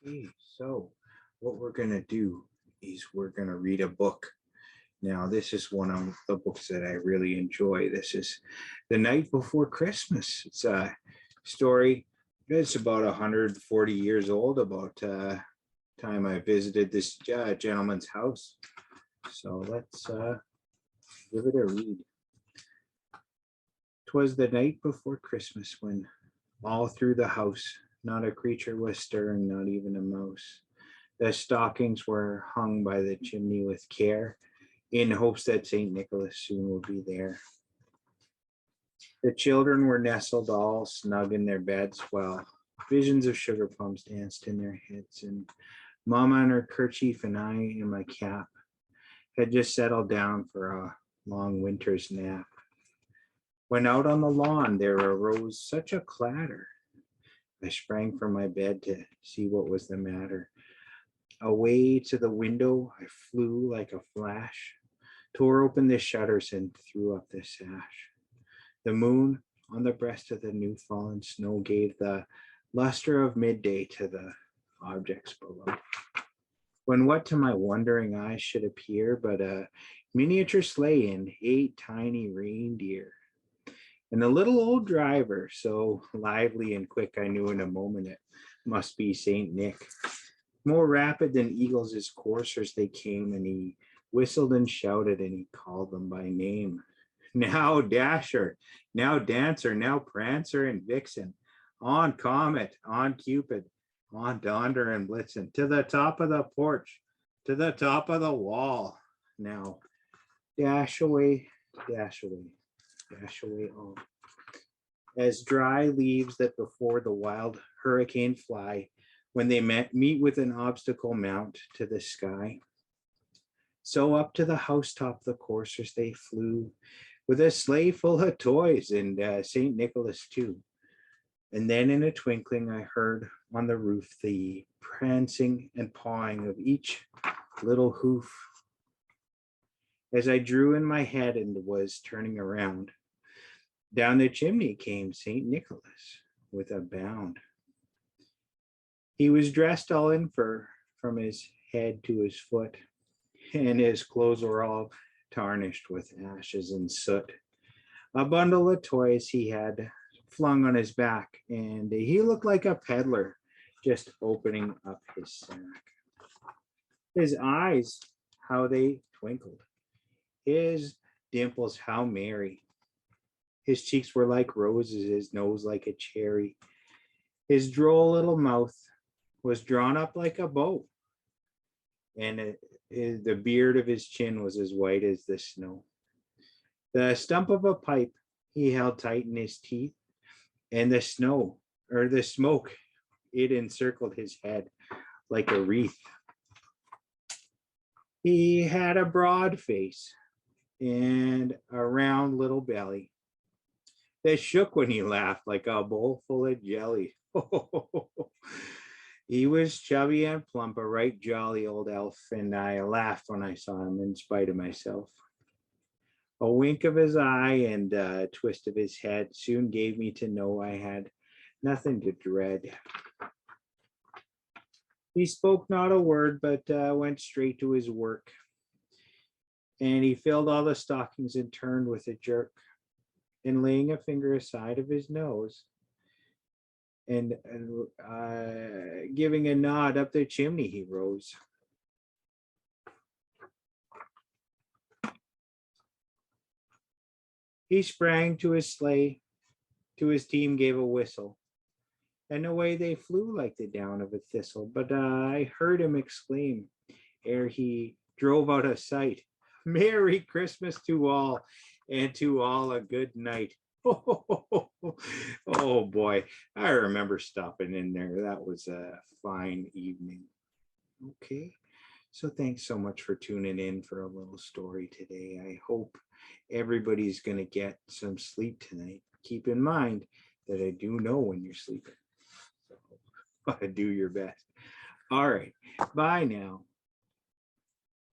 Okay, so what we're going to do is we're going to read a book. Now, this is one of the books that I really enjoy. This is The Night Before Christmas. It's a story that's about 140 years old, about time I visited this gentleman's house. So let's give it a read. 'Twas the night before Christmas when all through the house not a creature was stirring, not even a mouse. The stockings were hung by the chimney with care, in hopes that St. Nicholas soon would be there. The children were nestled all snug in their beds, while visions of sugar plums danced in their heads, and Mama in her kerchief and I in my cap had just settled down for a long winter's nap. When out on the lawn there arose such a clatter, I sprang from my bed to see what was the matter. Away to the window I flew like a flash, tore open the shutters and threw up the sash. The moon on the breast of the new fallen snow gave the luster of midday to the objects below. When what to my wondering eyes should appear but a miniature sleigh and 8 tiny reindeer, and a little old driver, so lively and quick I knew in a moment it must be Saint Nick. More rapid than eagles as coursers they came, and he whistled and shouted, and he called them by name. Now Dasher, now Dancer, now Prancer and Vixen, on Comet, on Cupid, on Donder and Blitzen, to the top of the porch, to the top of the wall. Now dash away, dash away, dash away all. As dry leaves that before the wild hurricane fly, when they meet with an obstacle mount to the sky. So up to the housetop the coursers they flew, with a sleigh full of toys and St. Nicholas too. And then in a twinkling I heard on the roof the prancing and pawing of each little hoof. As I drew in my head and was turning around, down the chimney came St. Nicholas with a bound. He was dressed all in fur from his head to his foot, and his clothes were all tarnished with ashes and soot. A bundle of toys he had flung on his back, and he looked like a peddler just opening up his sack. His eyes, how they twinkled. His dimples, how merry. His cheeks were like roses, his nose like a cherry. His droll little mouth was drawn up like a bow, and the beard of his chin was as white as the snow. The stump of a pipe he held tight in his teeth, and the smoke, it encircled his head like a wreath. He had a broad face and a round little belly that shook when he laughed like a bowl full of jelly. He was chubby and plump, a right jolly old elf, and I laughed when I saw him in spite of myself. A wink of his eye and a twist of his head soon gave me to know I had nothing to dread. He spoke not a word, but went straight to his work, and he filled all the stockings and turned with a jerk, and laying a finger aside of his nose, and giving a nod up the chimney, he rose. He sprang to his sleigh, to his team gave a whistle, and away they flew like the down of a thistle. But I heard him exclaim, ere he drove out of sight, Merry Christmas to all, and to all a good night. Oh boy, I remember stopping in there. That was a fine evening. Okay, so thanks so much for tuning in for a little story today. I hope everybody's going to get some sleep tonight. Keep in mind that I do know when you're sleeping, so do your best. All right, bye now.